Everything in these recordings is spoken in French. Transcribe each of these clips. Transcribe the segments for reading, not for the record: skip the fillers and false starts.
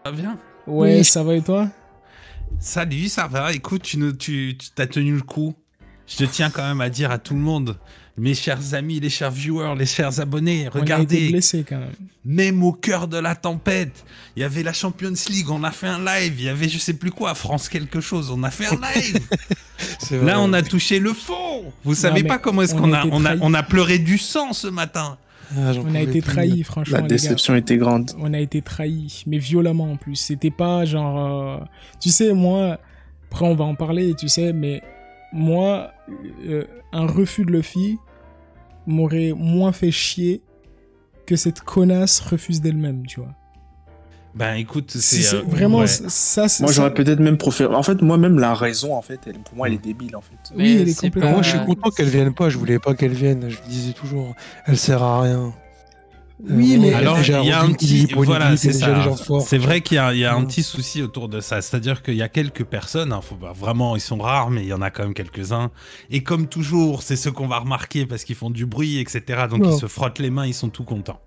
Ça va bien? Ouais, Oui, ça va et toi? Salut, ça va. Écoute, tu t'as tenu le coup. Je te tiens quand même à dire à tout le monde, mes chers amis, les chers viewers, les chers abonnés, On a été regardez, blessé quand même. même au cœur de la tempête, il y avait la Champions League, on a fait un live, il y avait je sais plus quoi, France quelque chose, on a fait un live. c'est vrai. Là, on a touché le fond. Vous Non, savez mais pas comment est-ce on qu'on a a, été on a, trahis. on a pleuré du sang ce matin. Ah, j'en On a pouvais été plus. trahis, franchement, La les déception était grande. gars. On a été trahis, mais violemment en plus. C'était pas genre... Tu sais, moi... Après, on va en parler, tu sais, mais moi, un refus de Luffy m'aurait moins fait chier que cette connasse refuse d'elle-même, tu vois. Ben écoute, vraiment ouais. ça. Moi, j'aurais peut-être même préféré. En fait, moi-même, la raison, en fait, pour moi, elle est débile, en fait. Oui, elle est c'est complètement- Moi, je suis pas- content qu'elle vienne pas. Je voulais pas qu'elle vienne. Je le disais toujours. Elle sert à rien. Oui, mais Alors, déjà, il y a un Robin, petit, il est voilà, bonne, c'est il est déjà ça. des gens forts. C'est vrai qu'il y a un Ouais. petit souci autour de ça. C'est-à-dire qu'il y a quelques personnes, hein, vraiment, ils sont rares, mais il y en a quand même quelques-uns. Et comme toujours, c'est ceux qu'on va remarquer parce qu'ils font du bruit, etc. Donc, Ouais. ils se frottent les mains, ils sont tout contents.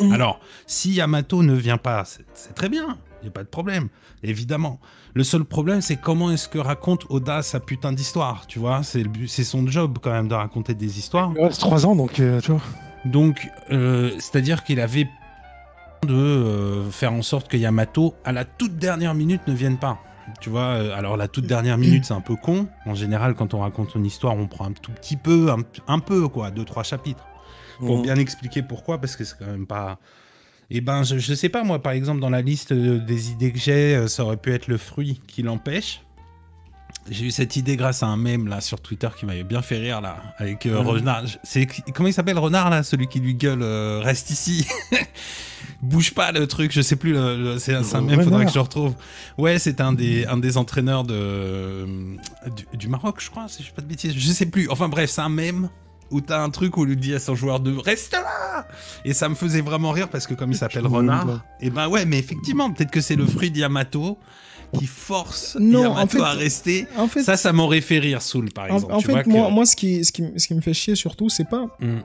Mhm. Alors, si Yamato ne vient pas, c'est très bien. Il n'y a pas de problème, évidemment. Le seul problème, c'est comment est-ce que raconte Oda sa putain d'histoire, tu vois. C'est son job, quand même, de raconter des histoires. Il reste 3 ans, donc tu vois. Donc, c'est-à-dire qu'il avait de faire en sorte que Yamato, à la toute dernière minute, ne vienne pas. Tu vois, alors la toute dernière minute, c'est un peu con. En général, quand on raconte une histoire, on prend un tout petit peu, un peu, quoi, 2-3 chapitres. Pour Mhm. bien expliquer pourquoi, parce que c'est quand même pas... Eh ben, je sais pas, moi, par exemple, dans la liste des idées que j'ai, ça aurait pu être le fruit qui l'empêche. J'ai eu cette idée grâce à un mème là sur Twitter qui m'avait bien fait rire là avec Renard. Comment il s'appelle Renard là, celui qui lui gueule reste ici, bouge pas le truc. Je sais plus. C'est un mème, faudrait que je le retrouve. Ouais, c'est un des entraîneurs du Maroc, je crois. Si je fais pas de bêtises, je sais plus. Enfin bref, c'est un mème où t'as un truc où il lui dit à son joueur de reste là. Et ça me faisait vraiment rire parce que comme il s'appelle Je me Renard, demande. et ben ouais, mais effectivement, peut-être que c'est le fruit de Yamato qui force Non, Yamato en fait- à rester. En fait, Ça m'aurait fait rire, Soul, par exemple. en Tu fait vois moi, ce qui me fait chier surtout, c'est pas... Mm.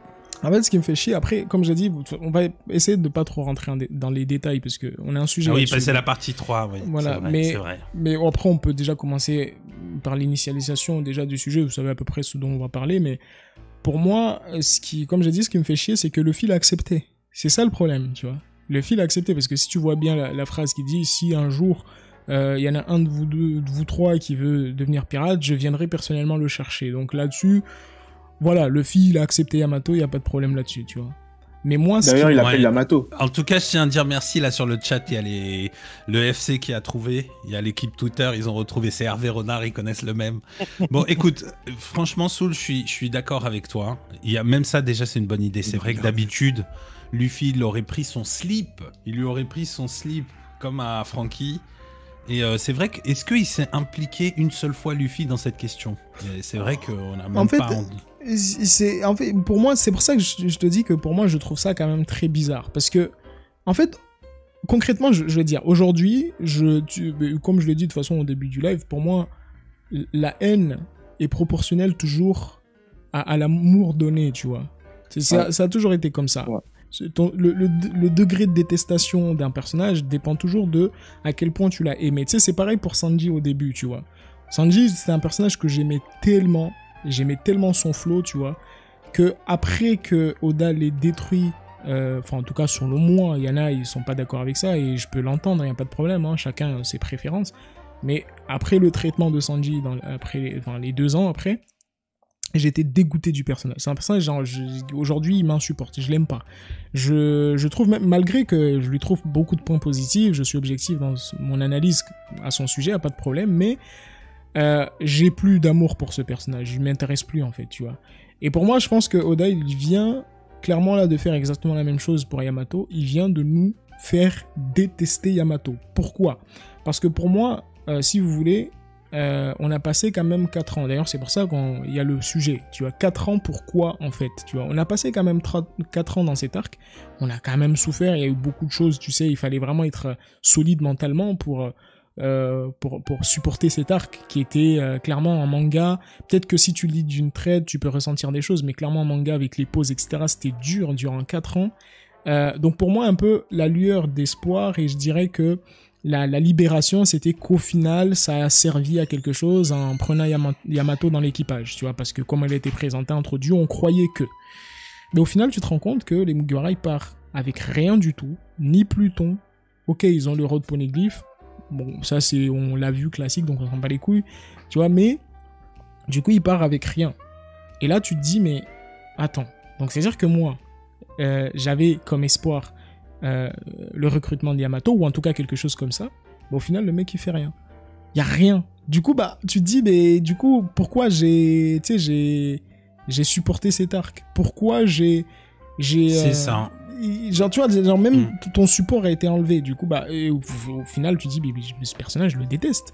En fait, ce qui me fait chier, après, comme j'ai dit, on va essayer de pas trop rentrer dans les détails, parce que on a un sujet Ah oui, là-dessus. bah, c'est la partie 3, oui. Voilà, C'est vrai, mais- c'est vrai. Mais après, on peut déjà commencer par l'initialisation déjà du sujet. Vous savez à peu près ce dont on va parler. Mais pour moi, comme j'ai dit, ce qui me fait chier, c'est que Luffy l'a accepté. C'est ça le problème, tu vois. Luffy l'a accepté parce que si tu vois bien la phrase qui dit, si un jour il y en a un de vous deux, de vous trois qui veut devenir pirate, je viendrai personnellement le chercher. Donc là-dessus, voilà, Luffy il a accepté Yamato, il y a pas de problème là-dessus, tu vois. Mais moi, D'ailleurs, il appelle Ouais. Yamato. En tout cas, je tiens à dire merci là sur le chat. Il y a le FC qui a trouvé. Il y a l'équipe Twitter. Ils ont retrouvé. C'est Hervé Renard. Ils connaissent le même. Bon, écoute, franchement, Soul, je suis d'accord avec toi. Il y a même ça déjà, c'est une bonne idée. C'est vrai que d'habitude, Luffy, il aurait pris son slip. Il lui aurait pris son slip comme à Frankie. Et c'est vrai que est-ce qu'il s'est impliqué une seule fois Luffy dans cette question? Et c'est vrai qu'on a même En fait, pas. en fait, pour moi, c'est pour ça que je te dis que pour moi, je trouve ça quand même très bizarre. Parce que, en fait, concrètement, je vais dire, aujourd'hui, comme je l'ai dit de toute façon au début du live, pour moi, la haine est proportionnelle toujours à l'amour donné, tu vois. Ça a toujours été comme ça. Ouais. Le degré de détestation d'un personnage dépend toujours de à quel point tu l'as aimé. Tu sais, c'est pareil pour Sanji au début, tu vois. Sanji, c'est un personnage que j'aimais tellement son flow, tu vois, que après que Oda l'ait détruit, enfin en tout cas selon moi, il y en a, ils sont pas d'accord avec ça et je peux l'entendre, il y a pas de problème, hein, chacun a ses préférences. Mais après le traitement de Sanji, après les 2 ans après, j'étais dégoûté du personnage. C'est un personnage, genre, aujourd'hui, il m'insupporte, je l'aime pas. Je trouve, même, malgré que je lui trouve beaucoup de points positifs, je suis objectif dans mon analyse à son sujet, y a pas de problème, mais j'ai plus d'amour pour ce personnage, il m'intéresse plus en fait, tu vois. Et pour moi, je pense que Oda, il vient clairement là de faire exactement la même chose pour Yamato, il vient de nous faire détester Yamato. Pourquoi ? Parce que pour moi, si vous voulez, on a passé quand même 4 ans. D'ailleurs, c'est pour ça qu'il y a le sujet. Tu vois, 4 ans, pourquoi en fait, tu vois, on a passé quand même 4 ans dans cet arc. On a quand même souffert, il y a eu beaucoup de choses, tu sais, il fallait vraiment être solide mentalement pour supporter cet arc qui était clairement en manga. Peut-être que si tu lis d'une traite, tu peux ressentir des choses, mais clairement en manga avec les pauses, etc., c'était dur durant 4 ans. Donc pour moi, un peu la lueur d'espoir, et je dirais que la libération, c'était qu'au final, ça a servi à quelque chose en prenant Yamato dans l'équipage, tu vois, parce que comme elle était présentée entre dieux, on croyait que. Mais au final, tu te rends compte que les Mugiwara, ils partent avec rien du tout, ni Pluton. Ok, ils ont le Road Poneglyph. Bon, ça, on l'a vu classique, donc on s'en bat les couilles, tu vois, mais du coup, ils partent avec rien. Et là, tu te dis, mais attends, donc c'est-à-dire que moi, j'avais comme espoir le recrutement de Yamato, ou en tout cas quelque chose comme ça. Au final, le mec, il fait rien. Il y a rien. Du coup, bah, tu te dis, mais du coup, pourquoi j'ai supporté cet arc? Pourquoi j'ai C'est ça. Genre, tu vois, genre même ton support a été enlevé. Du coup, bah, au final, tu te dis, mais ce personnage, je le déteste.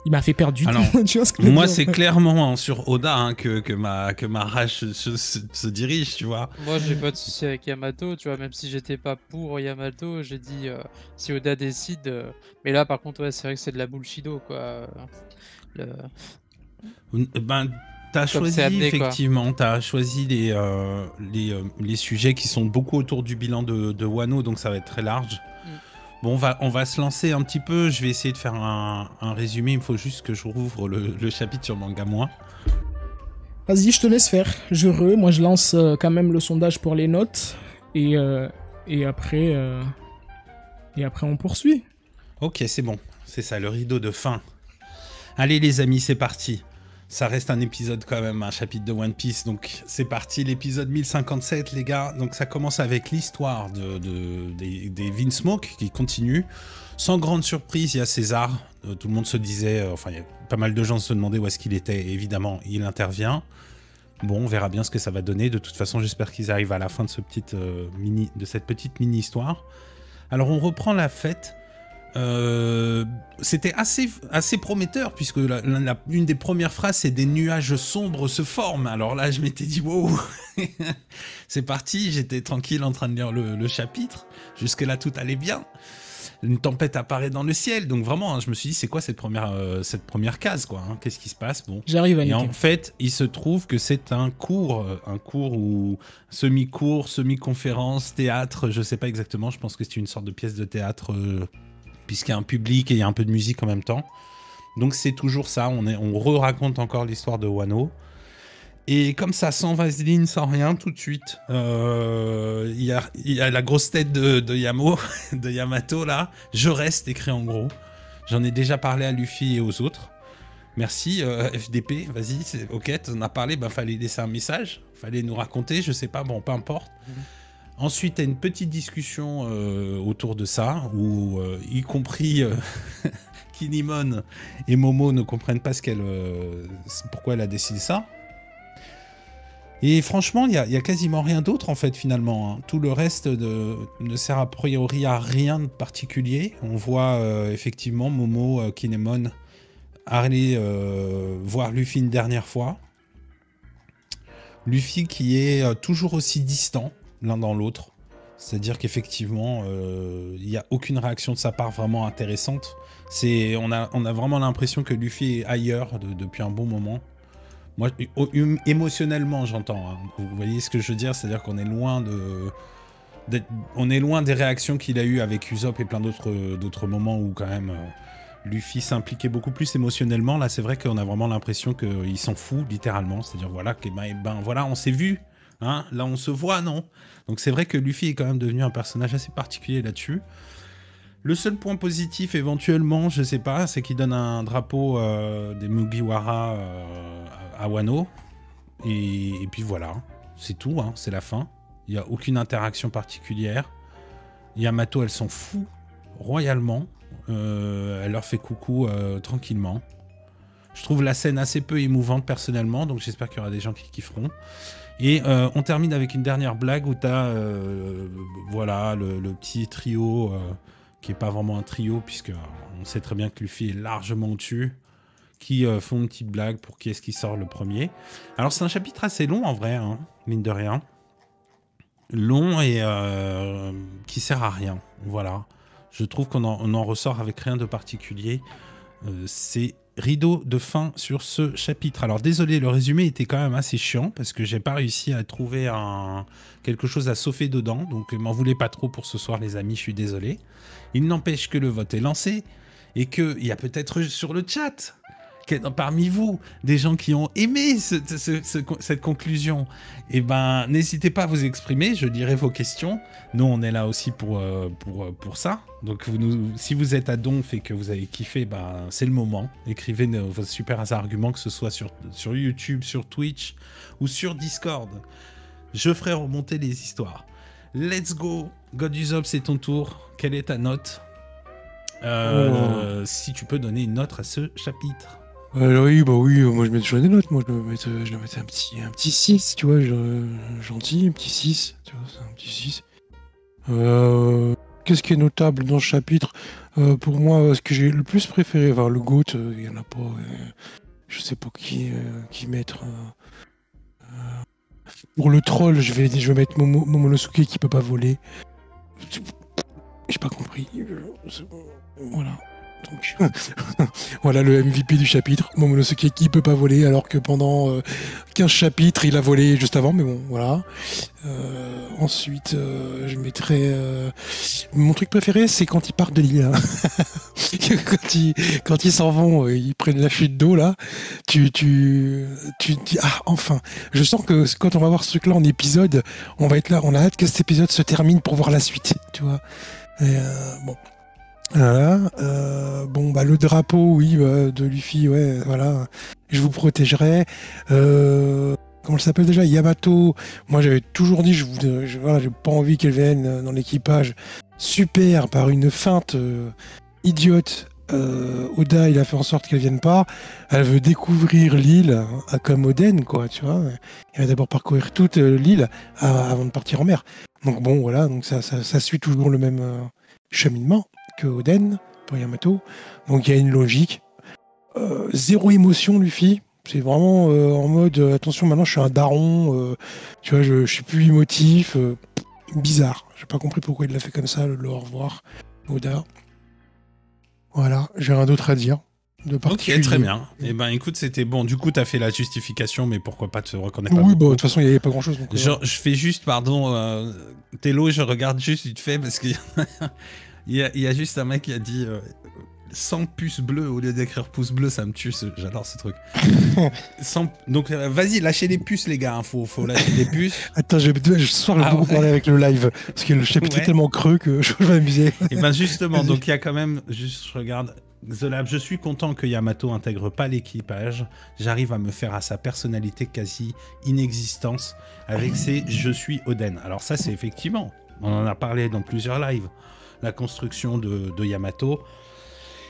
Il m'a fait perdre du temps. Tu vois ce que je veux moi, dire, c'est clairement sur Oda hein, que ma rage se dirige, tu vois. Moi, j'ai pas de souci avec Yamato, tu vois, même si j'étais pas pour Yamato, j'ai dit si Oda décide. Mais là, par contre, ouais, c'est vrai que c'est de la bullshido, quoi. Ben, t'as choisi amené, effectivement, t'as choisi les sujets qui sont beaucoup autour du bilan de Wano, donc ça va être très large. Bon, on va se lancer un petit peu. Je vais essayer de faire un résumé. Il me faut juste que je rouvre le chapitre sur Manga Moi. Vas-y, je te laisse faire. Moi, je lance quand même le sondage pour les notes. Et après, on poursuit. Ok, c'est bon. C'est ça, le rideau de fin. Allez, les amis, c'est parti. Ça reste un épisode quand même, un chapitre de One Piece. Donc, c'est parti, l'épisode 1057, les gars. Donc, ça commence avec l'histoire des Vinsmoke qui continue. Sans grande surprise, il y a César. Tout le monde se disait... il y a pas mal de gens se demandaient où est-ce qu'il était. Et évidemment, il intervient. Bon, on verra bien ce que ça va donner. De toute façon, j'espère qu'ils arrivent à la fin de cette petite mini-histoire. Alors, on reprend la fête. C'était assez prometteur puisque une des premières phrases c'est des nuages sombres se forment. Alors là je m'étais dit wow. C'est parti, j'étais tranquille en train de lire le chapitre, jusque là tout allait bien. Une tempête apparaît dans le ciel, donc vraiment hein, je me suis dit c'est quoi cette première case quoi hein, qu'est-ce qui se passe bon. J'arrive à Et en fait il se trouve que c'est un cours ou semi-cours, semi-conférence, théâtre, je sais pas exactement, je pense que c'est une sorte de pièce de théâtre puisqu'il y a un public et il y a un peu de musique en même temps. Donc c'est toujours ça, on re-raconte encore l'histoire de Wano. Et comme ça, sans vaseline, sans rien, tout de suite, il y a la grosse tête de Yamato, là. Je reste écrit en gros. J'en ai déjà parlé à Luffy et aux autres. Merci, FDP, vas-y, ok, t'en as parlé, fallait laisser un message, fallait nous raconter, je sais pas, bon, peu importe. Ensuite, il y a une petite discussion autour de ça, où y compris Kinemon et Momo ne comprennent pas pourquoi elle a décidé ça. Et franchement, il y a quasiment rien d'autre en fait finalement. Hein. Tout le reste ne sert a priori à rien de particulier. On voit effectivement Momo, Kinemon aller voir Luffy une dernière fois. Luffy qui est toujours aussi distant l'un dans l'autre. C'est-à-dire qu'effectivement, il n'y a aucune réaction de sa part vraiment intéressante. On a vraiment l'impression que Luffy est ailleurs depuis un bon moment. Moi, émotionnellement, j'entends. Hein. Vous voyez ce que je veux dire? C'est-à-dire qu'on est loin des réactions qu'il a eues avec Usopp et plein d'autres moments où quand même Luffy s'impliquait beaucoup plus émotionnellement. Là, c'est vrai qu'on a vraiment l'impression qu'il s'en fout, littéralement. C'est-à-dire, voilà, voilà, on s'est vu. Hein, là, on se voit, non? Donc, c'est vrai que Luffy est quand même devenu un personnage assez particulier là-dessus. Le seul point positif, éventuellement, je sais pas, c'est qu'il donne un drapeau des Mugiwara à Wano. Et puis voilà, c'est tout, hein, c'est la fin. Il n'y a aucune interaction particulière. Yamato, elle s'en fout royalement. Elle leur fait coucou tranquillement. Je trouve la scène assez peu émouvante personnellement, donc j'espère qu'il y aura des gens qui kifferont. Et on termine avec une dernière blague où tu as voilà, le petit trio... qui n'est pas vraiment un trio, puisqu'on sait très bien que Luffy est largement au-dessus, qui font une petite blague pour qui est-ce qui sort le premier. Alors c'est un chapitre assez long en vrai, hein, mine de rien. Long et qui sert à rien, voilà. Je trouve qu'on en ressort avec rien de particulier. C'est rideau de fin sur ce chapitre. Alors désolé, le résumé était quand même assez chiant parce que j'ai pas réussi à trouver quelque chose à sauver dedans, donc m'en voulez pas trop pour ce soir les amis, je suis désolé. Il n'empêche que le vote est lancé et qu'il y a peut-être sur le chat parmi vous des gens qui ont aimé cette conclusion. Et ben n'hésitez pas à vous exprimer, je dirai vos questions. Nous on est là aussi pour ça. Donc si vous êtes à Donf et que vous avez kiffé, ben c'est le moment. Écrivez vos super arguments, que ce soit sur YouTube, sur Twitch ou sur Discord. Je ferai remonter les histoires. Let's go. God Usopp, c'est ton tour. Quelle est ta note? Si tu peux donner une note à ce chapitre. Oui, moi je mets toujours des notes, moi je vais mettre un petit 6, tu vois, gentil, un petit 6, tu vois, c'est un petit 6. Qu'est-ce qui est notable dans ce chapitre? Pour moi, ce que j'ai le plus préféré, enfin le GOAT, il n'y en a pas, je sais pas qui mettre. Pour le troll, je vais mettre Momonosuke qui peut pas voler. J'ai pas compris. Voilà. Donc, voilà le MVP du chapitre, Momonosuke qui peut pas voler alors que pendant 15 chapitres il a volé juste avant, mais bon voilà. Ensuite je mettrai mon truc préféré, c'est quand ils partent de l'île. Quand ils s'en vont, ils prennent la chute d'eau là, tu te dis ah enfin, je sens que quand on va voir ce truc là en épisode, on va être là, on a hâte que cet épisode se termine pour voir la suite, tu vois. Et bon. Voilà. Le drapeau, oui, de Luffy, ouais, voilà. Je vous protégerai. Comment elle s'appelle déjà? Yamato. Moi, j'avais toujours dit, voilà, j'ai pas envie qu'elle vienne dans l'équipage. Super, par une feinte idiote. Oda, il a fait en sorte qu'elle vienne pas. Elle veut découvrir l'île comme Oden, quoi, tu vois. Elle va d'abord parcourir toute l'île avant de partir en mer. Donc bon, voilà, donc ça suit toujours le même cheminement que Oden pour Yamato. Donc il y a une logique. Zéro émotion, Luffy. C'est vraiment en mode attention, maintenant je suis un daron. Tu vois, je suis plus émotif. Bizarre. J'ai pas compris pourquoi il l'a fait comme ça, le au revoir, Oda. Voilà, j'ai rien d'autre à dire. Ok, très bien. Eh ben, écoute, c'était bon. Du coup, t'as fait la justification, mais pourquoi pas te reconnaître pas Oui, beaucoup. de toute façon, il n'y avait pas grand-chose. Donc, je fais juste, pardon, Tello, je regarde juste vite fait, parce qu'il y a juste un mec qui a dit 100 pouces bleus au lieu d'écrire pouce bleu, ça me tue, j'adore ce truc. Donc, vas-y, lâchez les puces, les gars, hein. Faut lâcher des puces. Attends, ce soir, je vais beaucoup parler avec le live, parce que le chapitre est tellement creux que je vais m'amuser. Et ben justement, donc il y a quand même, juste je regarde, The Lab, je suis content que Yamato intègre pas l'équipage. J'arrive à me faire à sa personnalité quasi inexistence avec ses je suis Oden. Alors ça, c'est effectivement, on en a parlé dans plusieurs lives, la construction de Yamato.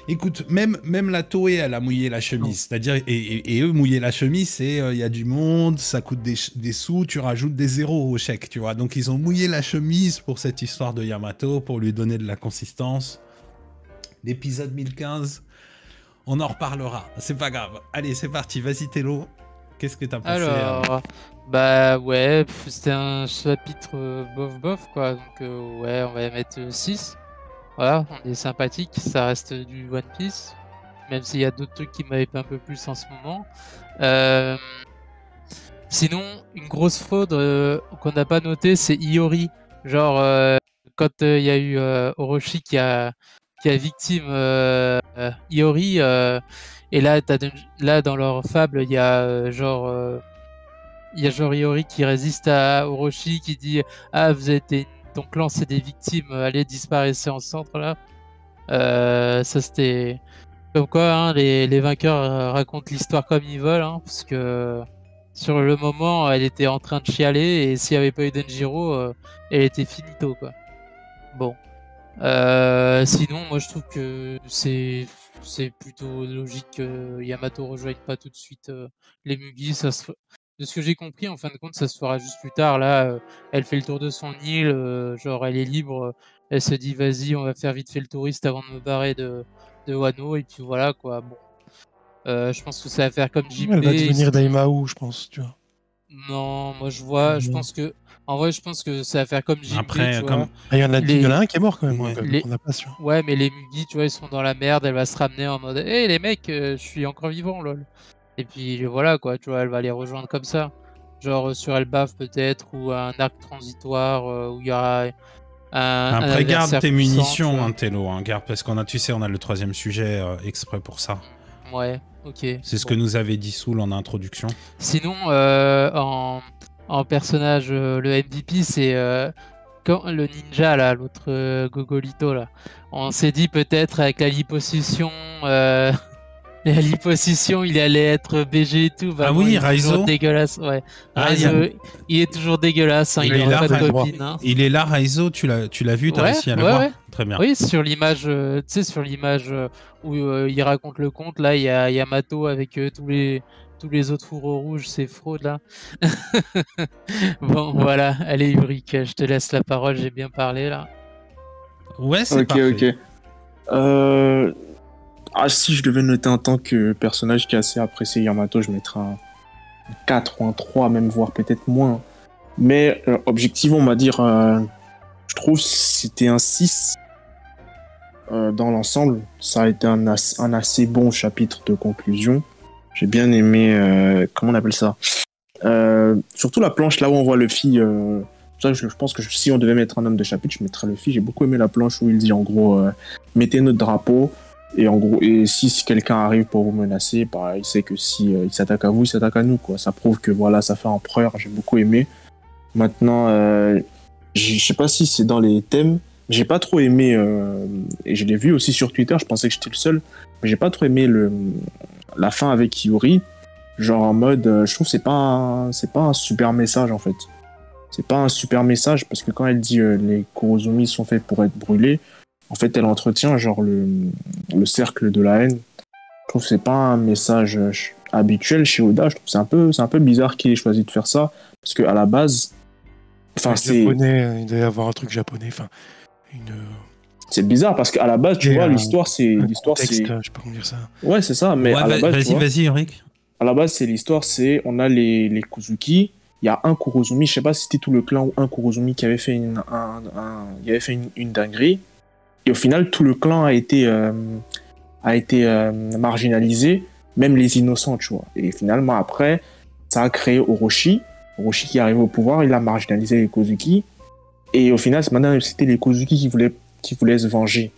Écoute, même la Toei, elle a mouillé la chemise. C'est-à-dire, et eux, mouiller la chemise, c'est il y a du monde, ça coûte des sous, tu rajoutes des zéros au chèque, tu vois. Donc, ils ont mouillé la chemise pour cette histoire de Yamato, pour lui donner de la consistance. L'épisode 1015, on en reparlera. C'est pas grave. Allez, c'est parti. Vas-y, Tello. Qu'est-ce que t'as pensé? Alors, bah ouais, c'était un chapitre bof, quoi. Donc, ouais, on va mettre 6. Voilà, on est sympathique, ça reste du One Piece, même s'il y a d'autres trucs qui m'avaient un peu plus en ce moment. Sinon, une grosse fraude qu'on n'a pas noté, c'est Iori. Genre, quand il y a eu Orochi qui a victime Iori, et là, dans leur fable, il y a genre Iori qui résiste à Orochi, qui dit « Ah, vous êtes ton clan, c'est des victimes, allez, disparaissez en centre, là. » Ça, c'était... Comme quoi, hein, les vainqueurs racontent l'histoire comme ils veulent, hein, parce que sur le moment, elle était en train de chialer, et s'il n'y avait pas eu Denjiro, elle était finito, quoi. Bon. Sinon, moi, je trouve que c'est plutôt logique que Yamato rejoigne pas tout de suite les Mugi. De ce que j'ai compris, en fin de compte, ça se fera juste plus tard. Là, elle fait le tour de son île, genre elle est libre, elle se dit vas-y, on va faire vite fait le touriste avant de me barrer de Wano, et puis voilà, quoi. Bon, je pense que ça va faire comme JP. Elle va devenir Daimao, je pense, tu vois. Non, moi je vois, je Non. pense que. En vrai, je pense que ça va faire comme Ghibli, Après, tu comme- vois. Ah, il y en a, Les- il y en a un qui est mort quand même. Ouais. Les- On n'a pas sûr. Ouais, mais les Mugi, tu vois, ils sont dans la merde, elle va se ramener en mode hé les mecs, je suis encore vivant, lol. Et puis voilà, quoi, tu vois, elle va les rejoindre comme ça. Genre sur Elbaf peut-être, ou un arc transitoire où il y aura un Après, garde adversaire tes puissant, munitions, tu vois. hein, Tello. Hein, garde, parce qu'on a, tu sais, on a le 3e sujet exprès pour ça. Ouais, ok. C'est ce Bon. que nous avait dit Soul en introduction. Sinon, en personnage, le MVP, c'est quand le ninja, là, l'autre Gogolito, là. On s'est dit peut-être avec la liposuction, il allait être BG et tout. Ah Vraiment, oui, il est toujours Raizo. dégueulasse. Ouais. Ah, il y a- Raizo, il est toujours dégueulasse. Hein, Il il est a là, pas de Raizo. copine. Hein. Il est là, Raizo, tu l'as vu, t'as Ouais, réussi à le ouais, voir ouais. Très bien. Oui, sur l'image, tu sais, sur l'image où il raconte le conte, là, il y a Yamato avec tous les autres fourreaux rouges, ces fraudes là. Bon, voilà, allez Ulrich, je te laisse la parole, j'ai bien parlé là. Ouais, c'est Ok, parfait. ok. Ah, si je devais noter en tant que personnage qui a assez apprécié Yamato, je mettrais un 4 ou un 3, même voire peut-être moins. Mais objectivement, on va dire, je trouve que c'était un 6 dans l'ensemble. Ça a été un assez bon chapitre de conclusion. J'ai bien aimé, comment on appelle ça, surtout la planche là où on voit Luffy. Ça, je pense que si on devait mettre un homme de chapitre, je mettrais Luffy. J'ai beaucoup aimé la planche où il dit en gros, mettez notre drapeau. Et en gros, et si quelqu'un arrive pour vous menacer, bah, il sait que si il s'attaque à vous, il s'attaque à nous, quoi. Ça prouve que voilà, ça fait empereur. J'ai beaucoup aimé. Maintenant, je sais pas si c'est dans les thèmes. J'ai pas trop aimé, et je l'ai vu aussi sur Twitter. Je pensais que j'étais le seul, mais j'ai pas trop aimé la fin avec Yuri. Genre en mode, je trouve que c'est pas un super message en fait. C'est pas un super message parce que quand elle dit les Kurozumi sont faits pour être brûlés. En fait, elle entretient genre le cercle de la haine. Je trouve que c'est pas un message habituel chez Oda. Je trouve que c'est un peu bizarre qu'il ait choisi de faire ça parce que à la base, enfin c'est Japonais, il doit y avoir un truc japonais. Enfin, bizarre parce qu'à la base, tu Et vois, un l'histoire c'est contexte, je sais pas comment dire ça. ouais c'est ça. Mais Ouais, à la base, tu vois, vas-y, Eric. à la base c'est l'histoire c'est on a les Kuzuki. Il y a un Kurozumi, je sais pas si c'était tout le clan ou un Kurozumi qui avait fait une dinguerie. Et au final, tout le clan a été marginalisé, même les innocents, tu vois. Et finalement, après, ça a créé Orochi. Orochi qui arrive au pouvoir, il a marginalisé les Kozuki. Et au final, maintenant, c'était les Kozuki qui voulaient se venger.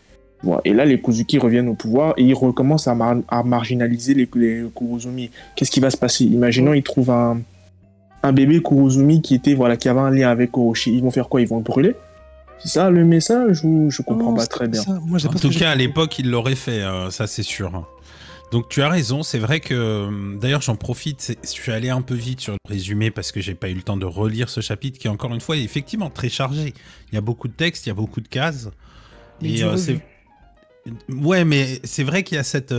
Voilà. Et là, les Kozuki reviennent au pouvoir et ils recommencent à marginaliser les Kurozumi. Qu'est-ce qui va se passer? Imaginons, ils trouvent un bébé Kurozumi qui avait un lien avec Orochi. Ils vont faire quoi? Ils vont le brûler? C'est ça le message ou je comprends Non, pas c'est très bien? ça. Moi, j'ai En pas tout ce que cas, à j'ai- l'époque, il l'aurait fait, ça c'est sûr. Donc tu as raison, c'est vrai que... D'ailleurs, j'en profite, je suis allé un peu vite sur le résumé parce que j'ai pas eu le temps de relire ce chapitre qui, encore une fois, est effectivement très chargé. Il y a beaucoup de textes, il y a beaucoup de cases. Mais Et du c'est... revu. Ouais, mais c'est vrai qu'il y a cette...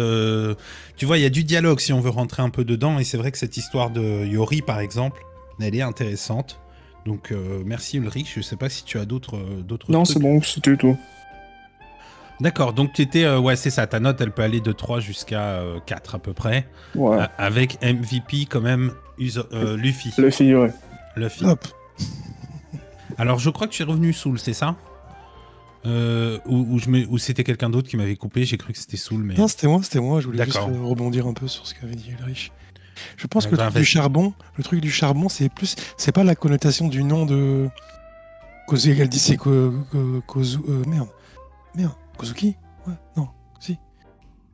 Tu vois, il y a du dialogue si on veut rentrer un peu dedans. Et c'est vrai que cette histoire de Yori, par exemple, elle est intéressante. Donc merci Ulrich, je sais pas si tu as d'autres Non, trucs. c'est bon, c'était tout. D'accord, donc tu étais... ouais, c'est ça, ta note, elle peut aller de 3 jusqu'à 4 à peu près. Ouais. Avec MVP quand même, Luffy. Le figuré. Luffy. Hop. Alors je crois que tu es revenu Soul, c'est ça ou c'était quelqu'un d'autre qui m'avait coupé, j'ai cru que c'était Soul, mais... Non, c'était moi. Je voulais juste D'accord. rebondir un peu sur ce qu'avait dit Ulrich. Je pense que bah, le truc du charbon, c'est pas la connotation du nom de Kozu. Elle dit c'est Kozu. Merde. Kozuki. Ouais. Non. Si.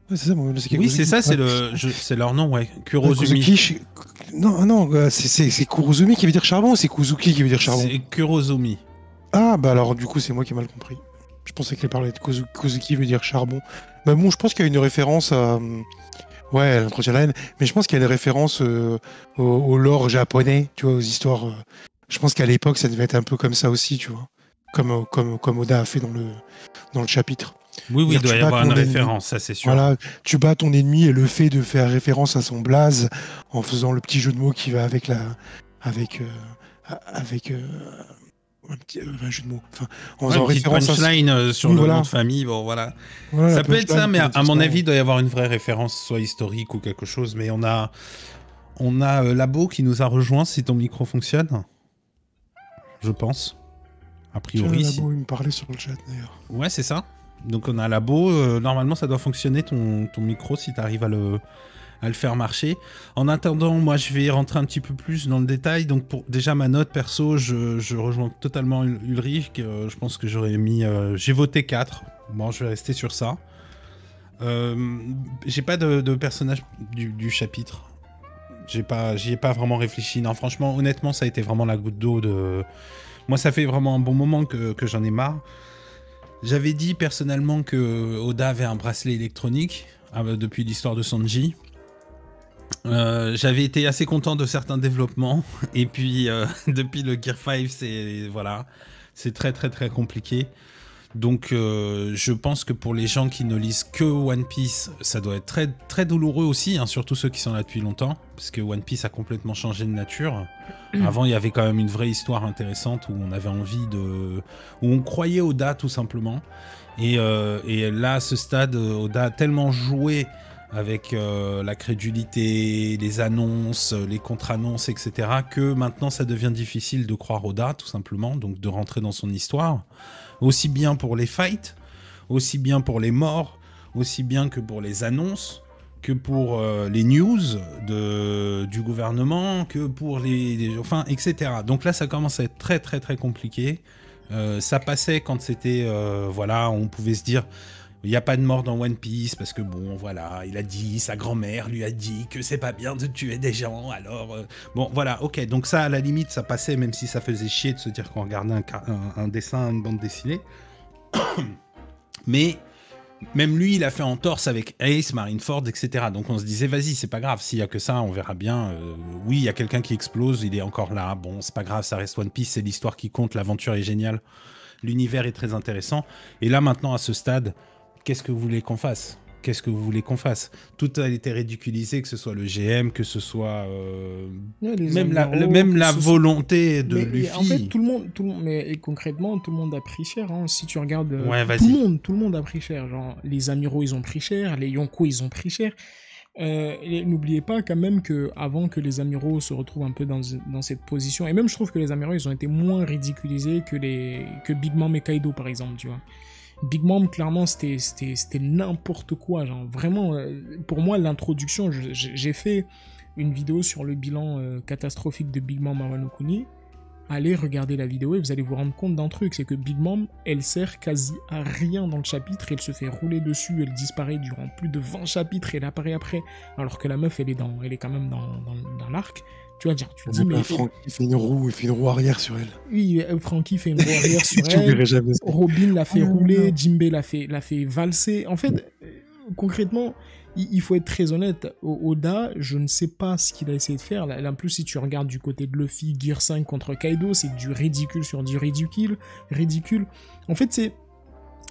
Ouais, c'est ça. Moi, c'est Oui, Kozuki. c'est ça, Ouais. c'est leur nom, ouais. Ouais, Kurozumi. Kozuki, non, c'est Kurozumi qui veut dire charbon ou c'est Kuzuki qui veut dire charbon? C'est Kurozumi. Ah, bah alors du coup, c'est moi qui ai mal compris. Je pensais qu'elle parlait de Kozuki veut dire charbon. Bah bon, je pense qu'il y a une référence à... Ouais, elle entretient la haine, mais je pense qu'il y a une référence au lore japonais, tu vois, aux histoires. Je pense qu'à l'époque, ça devait être un peu comme ça aussi, tu vois. Comme Oda a fait dans le chapitre. Oui, il doit y Tu bats avoir une ton ennemi. référence, ça c'est sûr. Voilà, tu bats ton ennemi et le fait de faire référence à son blaze en faisant le petit jeu de mots qui va avec un jeu de mots. Enfin, en Ouais, faisant une petite référence à punchline sur Oui, le voilà. nom de famille, bon voilà. Voilà, Ça la peut être ça, punchline, mais à mon exactement. avis, il doit y avoir une vraie référence, soit historique ou quelque chose, mais on On a Labo qui nous a rejoint, si ton micro fonctionne. Je pense. A priori. Labo, il me parlait sur le chat d'ailleurs. Ouais, c'est ça. Donc on a Labo. Normalement, ça doit fonctionner ton micro si tu arrives à le faire marcher. En attendant, moi, je vais rentrer un petit peu plus dans le détail. Donc déjà, ma note perso, je rejoins totalement Ulrich. Je pense que j'aurais mis... j'ai voté 4. Bon, je vais rester sur ça. J'ai pas de personnage du chapitre. J'y ai pas vraiment réfléchi. Non, franchement, honnêtement, ça a été vraiment la goutte d'eau de... Moi, ça fait vraiment un bon moment que j'en ai marre. J'avais dit personnellement que Oda avait un bracelet électronique depuis l'histoire de Sanji. J'avais été assez content de certains développements. Et puis, depuis le Gear 5, c'est très très très compliqué. Donc je pense que pour les gens qui ne lisent que One Piece, ça doit être très, très douloureux aussi, hein, surtout ceux qui sont là depuis longtemps, parce que One Piece a complètement changé de nature. Avant, il y avait quand même une vraie histoire intéressante où on avait envie où on croyait Oda tout simplement. Et là, à ce stade, Oda a tellement joué avec la crédulité, les annonces, les contre-annonces, etc., que maintenant ça devient difficile de croire Oda, tout simplement, donc de rentrer dans son histoire. Aussi bien pour les fights, aussi bien pour les morts, aussi bien que pour les annonces, que pour les news du gouvernement, que pour enfin, etc. Donc là, ça commence à être très très très compliqué. Ça passait quand c'était, on pouvait se dire, il n'y a pas de mort dans One Piece, parce que bon, voilà, il a dit, sa grand-mère lui a dit que c'est pas bien de tuer des gens, alors... Bon, voilà, ok, donc ça, à la limite, ça passait, même si ça faisait chier de se dire qu'on regardait un dessin, une bande dessinée. Mais même lui, il a fait entorse avec Ace, Marineford, etc. Donc on se disait, vas-y, c'est pas grave, s'il y a que ça, on verra bien. Oui, il y a quelqu'un qui explose, il est encore là, bon, c'est pas grave, ça reste One Piece, c'est l'histoire qui compte, l'aventure est géniale, l'univers est très intéressant. Et là, maintenant, à ce stade... Qu'est-ce que vous voulez qu'on fasse ? Qu'est-ce que vous voulez qu'on fasse ? Tout a été ridiculisé, que ce soit le GM, que ce soit même la volonté de Luffy. En fait, tout le monde, mais concrètement, tout le monde a pris cher. Hein. Si tu regardes, tout le monde a pris cher. Genre, les amiraux, ils ont pris cher, les Yonko, ils ont pris cher. Et n'oubliez pas quand même que avant que les amiraux se retrouvent un peu dans cette position, et même je trouve que les amiraux, ils ont été moins ridiculisés que Big Mom et Kaido, par exemple, tu vois. Big Mom, clairement, c'était n'importe quoi. Genre, vraiment, pour moi, l'introduction, j'ai fait une vidéo sur le bilan catastrophique de Big Mom à Wano Kuni. Allez regarder la vidéo et vous allez vous rendre compte d'un truc, c'est que Big Mom, elle sert quasi à rien dans le chapitre, elle se fait rouler dessus, elle disparaît durant plus de 20 chapitres, et elle apparaît après, alors que la meuf, elle est quand même dans l'arc. Tu vas dire, tu te dis, mais... Francky fait une roue arrière sur elle. Oui, Francky fait une roue arrière sur elle. Robin l'a fait rouler, Jinbei l'a fait valser. En fait, concrètement, il faut être très honnête. Oda, je ne sais pas ce qu'il a essayé de faire. Là, en plus, si tu regardes du côté de Luffy, Gear 5 contre Kaido, c'est du ridicule sur du ridicule. En fait,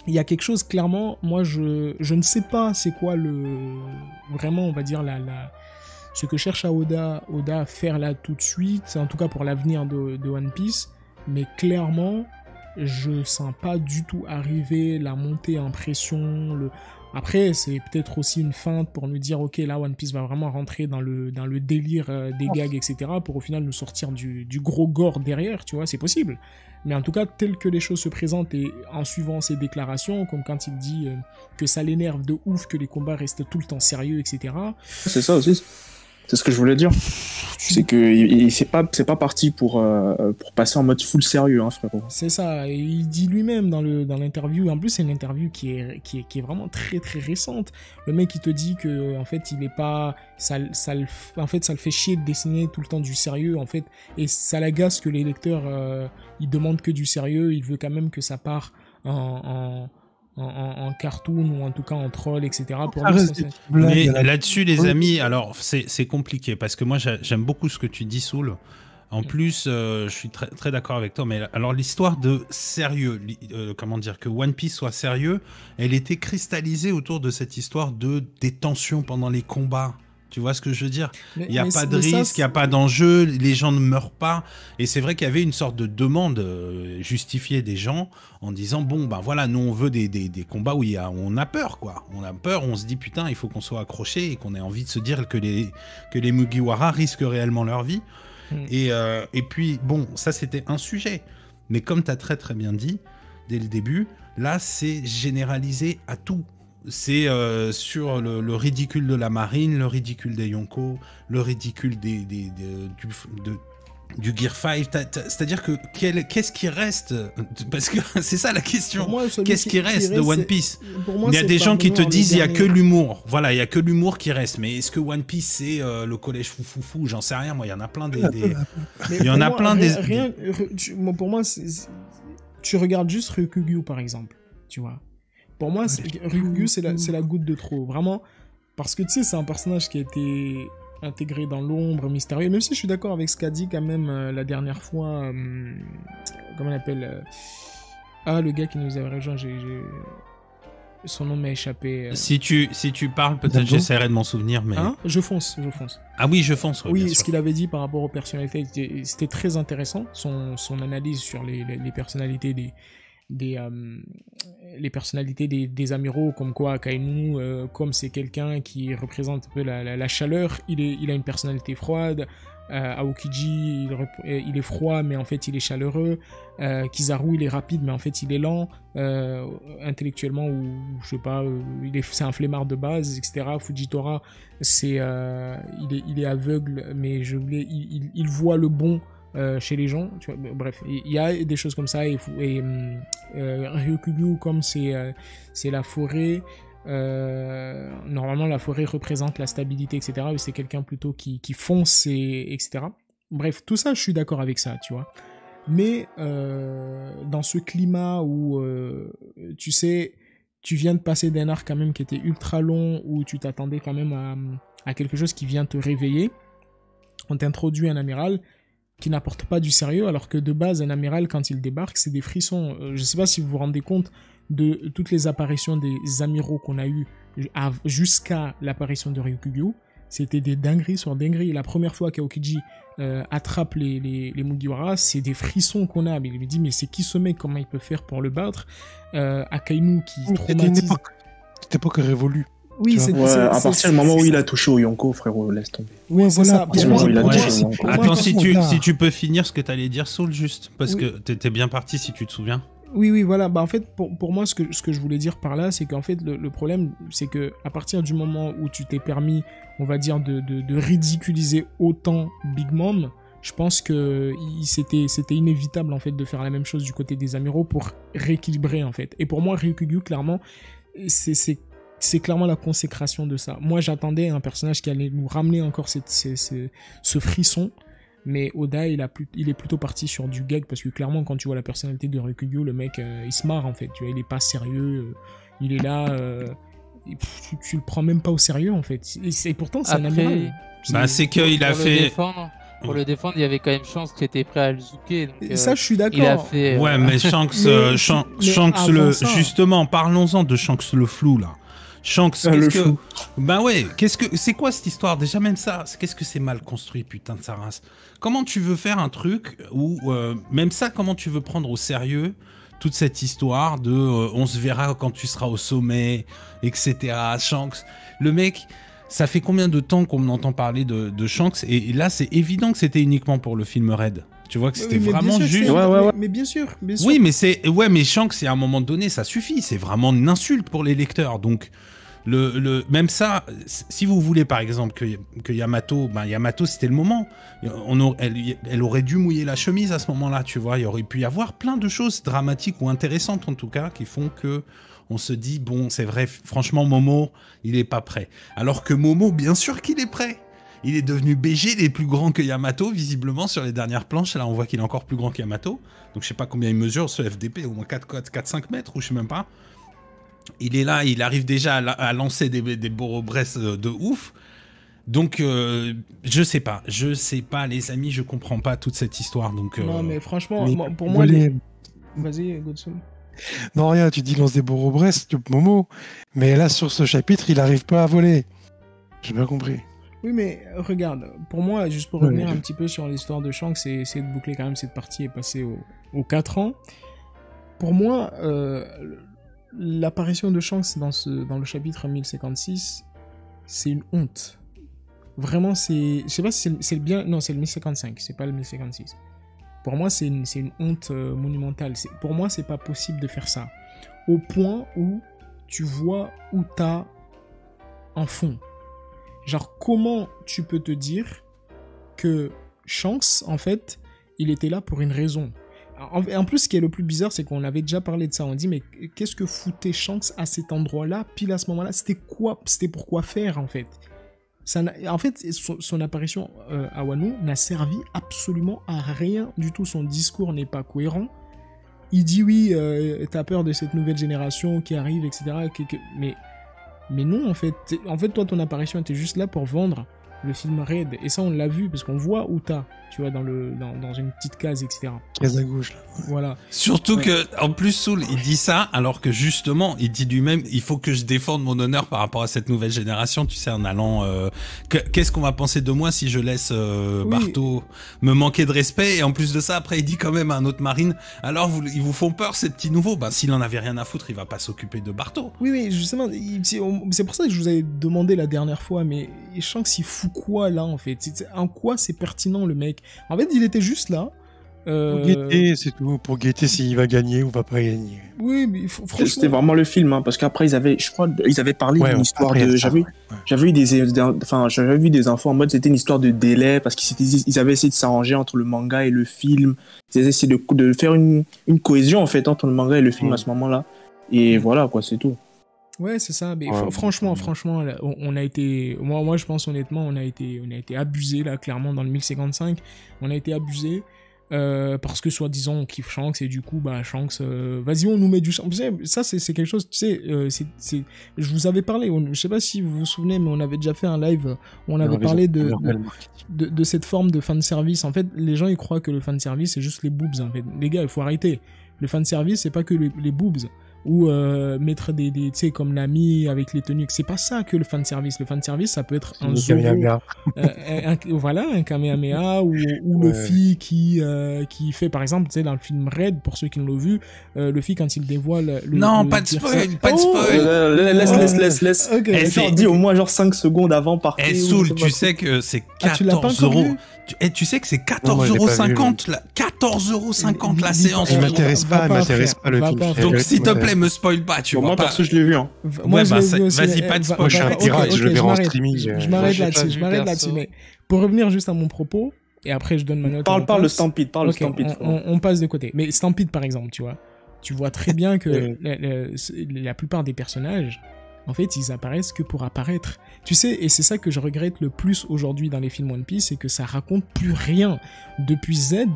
il y a quelque chose, clairement, moi, je ne sais pas c'est quoi vraiment, on va dire, ce que cherche Oda à faire là tout de suite, c'est en tout cas pour l'avenir de One Piece, mais clairement, je sens pas du tout arriver la montée en pression. Après, c'est peut-être aussi une feinte pour nous dire, ok, là, One Piece va vraiment rentrer dans le délire des gags, etc., pour au final nous sortir du gros gore derrière, tu vois, c'est possible. Mais en tout cas, tel que les choses se présentent et en suivant ses déclarations, comme quand il dit que ça l'énerve de ouf, que les combats restent tout le temps sérieux, etc. C'est ça aussi. C'est ce que je voulais dire. C'est que c'est pas parti pour passer en mode full sérieux, hein, frérot. C'est ça. Et il dit lui-même dans l'interview. En plus, c'est une interview qui est vraiment très très récente. Le mec, il te dit que en fait, il est pas, ça le fait chier de dessiner tout le temps du sérieux, en fait, et ça l'agace que les lecteurs, ils demandent que du sérieux. Il veut quand même que ça part en cartoon ou en tout cas en troll, etc. Pour mais là-dessus, les amis, alors c'est compliqué parce que moi j'aime beaucoup ce que tu dis, Soul. En plus, je suis très, très d'accord avec toi. Mais alors l'histoire de sérieux, comment dire, que One Piece soit sérieux, elle était cristallisée autour de cette histoire des tensions pendant les combats Tu vois ce que je veux dire? Il n'y a Mais pas c'est- de mais ça, risque, il n'y a pas d'enjeu, les gens ne meurent pas. Et c'est vrai qu'il y avait une sorte de demande justifiée des gens en disant, bon, ben voilà, nous on veut des combats où on a peur, quoi. On a peur, on se dit, putain, il faut qu'on soit accroché et qu'on ait envie de se dire que les Mugiwara risquent réellement leur vie. Et puis, bon, ça c'était un sujet. Mais comme tu as très très bien dit, dès le début, là c'est généralisé à tout. C'est sur le ridicule de la marine, le ridicule des Yonko, le ridicule du Gear 5. C'est-à-dire que qu'est-ce qui reste? Parce que c'est ça la question. Pour moi, celui Qu'est-ce qui reste de One Piece? Pour moi, Il y a c'est des gens qui te Parvenant, disent le il y a que dernier. l'humour. Voilà, il y a que l'humour qui reste. Mais est-ce que One Piece c'est le collège fou? J'en sais rien. Moi, il y en a plein des. Mais Il y en pour a moi, plein des. Pour moi, tu regardes juste Ryukugyu par exemple, tu vois. Pour moi, Ryukugyu, c'est la goutte de trop, vraiment. Parce que tu sais, c'est un personnage qui a été intégré dans l'ombre, mystérieux. Même si je suis d'accord avec ce qu'a dit quand même la dernière fois. Comment on appelle le gars qui nous avait rejoint, son nom m'a échappé. Si tu parles, peut-être D'accord. j'essaierai de m'en souvenir. Mais... Hein, je fonce. Ah oui, je fonce. Ouais, Oui, bien ce sûr. qu'il avait dit par rapport aux personnalités, c'était très intéressant. Son analyse sur les personnalités les personnalités des amiraux, comme quoi Akainu, comme c'est quelqu'un qui représente un peu la chaleur, il a une personnalité froide. Aokiji, il est froid, mais en fait il est chaleureux. Kizaru, il est rapide, mais en fait il est lent. Intellectuellement, ou je sais pas, c'est un flemmard de base, etc. Fujitora, il est aveugle, mais il voit le bon chez les gens. Tu vois, bref, il y a des choses comme ça. Et Ryukugyu, comme c'est la forêt. Normalement la forêt représente la stabilité, etc. Et c'est quelqu'un plutôt qui fonce, etc. Bref, tout ça je suis d'accord avec ça, tu vois. Mais dans ce climat où tu sais, tu viens de passer d'un arc quand même qui était ultra long, où tu t'attendais quand même à quelque chose qui vient te réveiller, on t'introduit un amiral qui n'apporte pas du sérieux, alors que de base un amiral quand il débarque c'est des frissons. Je sais pas si vous vous rendez compte de toutes les apparitions des amiraux qu'on a eu jusqu'à l'apparition de Ryukugyu, c'était des dingueries sur dingueries. La première fois qu'Aokiji attrape les Mugiwara, c'est des frissons qu'on a. Mais il me dit, mais c'est qui ce mec? Comment il peut faire pour le battre? Akainu qui C'était une traumatise. époque révolue. Oui, Tu vois. c'est à partir du moment où il a touché au Yonko, frérot, laisse tomber. Oui, c'est voilà, ça. parce Pour que moi, il a pour touché moi, au Yonko. pour moi, Attends, par si tu peux finir ce que tu allais dire, Saul, juste, parce Oui. que t'étais bien parti si tu te souviens. Oui, voilà. Bah, en fait, pour moi, ce que je voulais dire par là, c'est qu'en fait, le problème, c'est que à partir du moment où tu t'es permis, on va dire, de ridiculiser autant Big Mom, je pense que c'était inévitable, en fait, de faire la même chose du côté des amiraux pour rééquilibrer, en fait. Et pour moi, Ryukugyu, clairement, c'est clairement la consécration de ça. Moi, j'attendais un personnage qui allait nous ramener encore ce frisson. Mais Oda, il est plutôt parti sur du gag, parce que clairement, quand tu vois la personnalité de Ryukugyu, le mec, il se marre en fait. Tu vois, il est pas sérieux, il est là, tu le prends même pas au sérieux en fait. Et pourtant, c'est un Après, amiral. Bah, c'est qu'il a fait. Pour le défendre, il y avait quand même Shanks qui était prêt à le zouker. Et ça, je suis il a d'accord. fait. Ouais, mais Shanks, Mais Shanks avant ça- justement, parlons-en de Shanks le flou là. Shanks, Le qu'est-ce que. flou. Bah ouais, c'est quoi cette histoire? Déjà, même ça, qu'est-ce que c'est mal construit, putain de sa race. Comment tu veux faire un truc où, même ça, comment tu veux prendre au sérieux toute cette histoire de on se verra quand tu seras au sommet, etc. Shanks, le mec. Ça fait combien de temps qu'on entend parler de Shanks, et là, c'est évident que c'était uniquement pour le film Red. Tu vois que c'était Oui, mais bien vraiment sûr, juste. Ouais. Mais bien sûr. Oui, mais Shanks, à un moment donné, ça suffit. C'est vraiment une insulte pour les lecteurs. Donc, même ça, si vous voulez, par exemple, que Yamato, Yamato, c'était le moment. Elle aurait dû mouiller la chemise à ce moment-là, tu vois. Il y aurait pu y avoir plein de choses dramatiques ou intéressantes, en tout cas, qui font que on se dit, bon, c'est vrai, franchement, Momo, il est pas prêt. Alors que Momo, bien sûr qu'il est prêt. Il est devenu BG, il est plus grand que Yamato, visiblement, sur les dernières planches. Là, on voit qu'il est encore plus grand que Yamato. Donc, je sais pas combien il mesure, ce FDP, au moins 4-5 mètres, ou je sais même pas. Il est là, il arrive déjà à lancer des Boro-Bress de ouf. Donc, je sais pas, les amis, je comprends pas toute cette histoire. Donc, Non, mais franchement, Mais pour moi, voler- Vas-y, Godson. Non, rien, tu dis lance des Boro-Bress, Momo. Mais là, sur ce chapitre, il arrive pas à voler. J'ai bien compris. Oui, mais regarde, pour moi, juste pour revenir un petit peu sur l'histoire de Shanks et essayer de boucler quand même cette partie et passer aux 4 ans, pour moi, l'apparition de Shanks dans le chapitre 1056, c'est une honte. Vraiment, je sais pas si c'est le bien... Non, c'est le 1055, c'est pas le 1056. Pour moi, c'est une honte monumentale. Pour moi, c'est pas possible de faire ça. Au point où tu vois où t'as un fond. Genre, comment tu peux te dire que Shanks, en fait, il était là pour une raison. En plus, ce qui est le plus bizarre, c'est qu'on avait déjà parlé de ça. On dit, mais qu'est-ce que foutait Shanks à cet endroit-là, pile à ce moment-là? C'était pour quoi faire, en fait? En fait, son apparition à Wano n'a servi absolument à rien du tout. Son discours n'est pas cohérent. Il dit, oui, t'as peur de cette nouvelle génération qui arrive, etc. Mais non, en fait, toi, ton apparition était juste là pour vendre le film Raid. Et ça, on l'a vu, parce qu'on voit où t'as, tu vois, dans une petite case, etc. Case à gauche, là. Voilà. Surtout que, en plus, Soul, il dit ça, alors que justement, il dit lui-même, il faut que je défende mon honneur par rapport à cette nouvelle génération, tu sais, en allant, qu'est-ce qu'on va penser de moi si je laisse, Barto me manquer de respect? Et en plus de ça, après, il dit quand même à un autre marine, alors, ils vous font peur, ces petits nouveaux? Bah, s'il en avait rien à foutre, il va pas s'occuper de Barto. Oui, mais justement, c'est pour ça que je vous avais demandé la dernière fois, mais Shanks, il fout quoi, là, en fait? En quoi c'est pertinent, le mec? En fait, il était juste là. Pour guetter, c'est tout. Pour guetter s'il va gagner ou va pas gagner. Oui, mais franchement... C'était vraiment le film, hein, parce qu'après, ils avaient parlé d'une histoire de... J'avais vu des infos en mode, c'était une histoire de délai, parce qu'ils avaient essayé de s'arranger entre le manga et le film. Ils avaient essayé de faire une cohésion, en fait, entre le manga et le film à ce moment-là. Et voilà, quoi, c'est tout. Ouais, c'est ça. Mais franchement, là, on a été... Moi, je pense honnêtement, on a été abusé, là, clairement, dans le 1055. On a été abusé. Parce que soi-disant on kiffe Shanks et du coup bah Shanks vas-y on nous met du Shanks. Ça c'est quelque chose, tu sais, je vous avais parlé, je sais pas si vous vous souvenez, mais on avait déjà fait un live où on avait parlé de cette forme de fanservice. En fait, les gens ils croient que le fanservice c'est juste les boobs, en fait. Les gars, il faut arrêter. Le fanservice c'est pas que les boobs ou mettre des tu sais, comme Nami avec les tenues. C'est pas ça que le fanservice. Le fanservice, ça peut être un Zoro, voilà, un Kamehameha, ou Luffy qui fait, par exemple, tu sais, dans le film Red, pour ceux qui l'ont vu, Luffy quand il dévoile pas de spoil, pas de spoil. Laisse. Okay. Genre, dis au moins genre 5 secondes avant par Soul, tu sais que c'est 14 euros. Tu sais que c'est 14,50 € 14,50 € la séance. Il m'intéresse pas le film. Donc s'il te plaît, me spoil pas, tu vois. Moi perso, je l'ai vu, hein. Moi, vas-y, pas de spoil. Je suis un pirate, je le verrai en streaming. Je m'arrête là-dessus, mais pour revenir juste à mon propos, et après je donne ma note. Parle le Stampede, on passe de côté. Mais Stampede, par exemple, tu vois très bien que la plupart des personnages, en fait, ils apparaissent que pour apparaître. Tu sais, et c'est ça que je regrette le plus aujourd'hui dans les films One Piece, c'est que ça raconte plus rien. Depuis Z,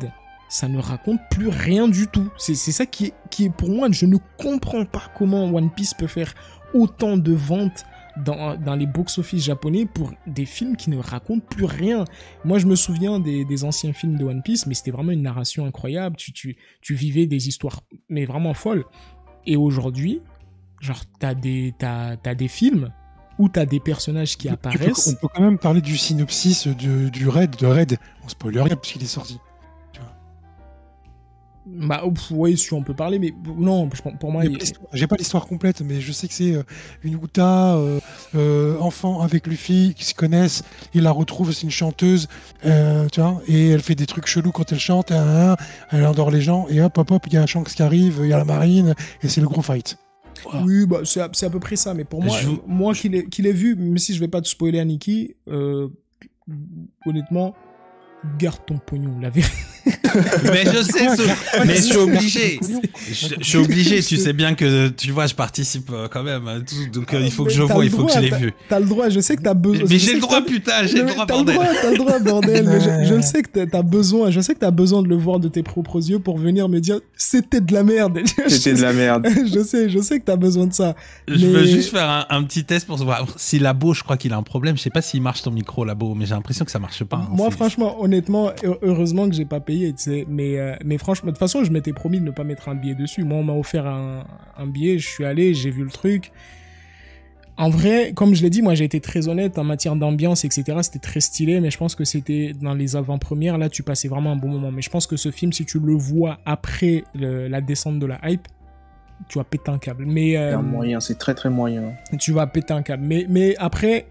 ça ne raconte plus rien du tout. C'est ça qui est pour moi, je ne comprends pas comment One Piece peut faire autant de ventes dans les box-office japonais pour des films qui ne racontent plus rien. Moi, je me souviens des anciens films de One Piece, mais c'était vraiment une narration incroyable. Tu vivais des histoires, mais vraiment folles. Et aujourd'hui, genre, t'as des films où t'as des personnages qui apparaissent. On peut quand même parler du synopsis de Red. On spoil rien puisqu'il est sorti. Bah, oui, si on peut parler, mais non, pour moi... J'ai pas l'histoire complète, mais je sais que c'est une Uta, enfant avec Luffy, qui se connaissent, il la retrouve, c'est une chanteuse, tu vois, et elle fait des trucs chelous quand elle chante, elle endort les gens, et hop, il y a un Shanks qui arrive, il y a la marine, et c'est le gros fight. Voilà. Oui, bah, c'est à peu près ça, mais pour moi qui l'ai vu, même si je vais pas te spoiler à Nikki, honnêtement, garde ton pognon, la vérité. Mais je sais, mais je suis obligé. Je suis obligé, tu sais bien que, tu vois, je participe quand même à tout, donc il faut que je vois, il faut que je l'ai vu. T'as le droit, je sais que t'as besoin. Mais j'ai le droit, putain, j'ai le droit, bordel. T'as le droit, bordel. Mais je sais que t'as besoin, de le voir de tes propres yeux pour venir me dire, c'était de la merde. C'était de la merde. Je sais que t'as besoin de ça. Je veux juste faire un petit test pour voir si Labo, je crois qu'il a un problème. Je sais pas s'il marche ton micro, Labo, mais j'ai l'impression que ça marche pas. Moi, franchement, honnêtement, heureusement que j'ai pas payé, tu sais, mais franchement, de toute façon, je m'étais promis de ne pas mettre un billet dessus. Moi, on m'a offert un billet, je suis allé, j'ai vu le truc. En vrai, comme je l'ai dit, moi j'ai été très honnête en matière d'ambiance, etc. C'était très stylé, mais je pense que c'était dans les avant-premières. Là, tu passais vraiment un bon moment. Mais je pense que ce film, si tu le vois après la descente de la hype, tu vas péter un câble. Mais C'est un moyen, c'est très très moyen. tu vas péter un câble. Mais après,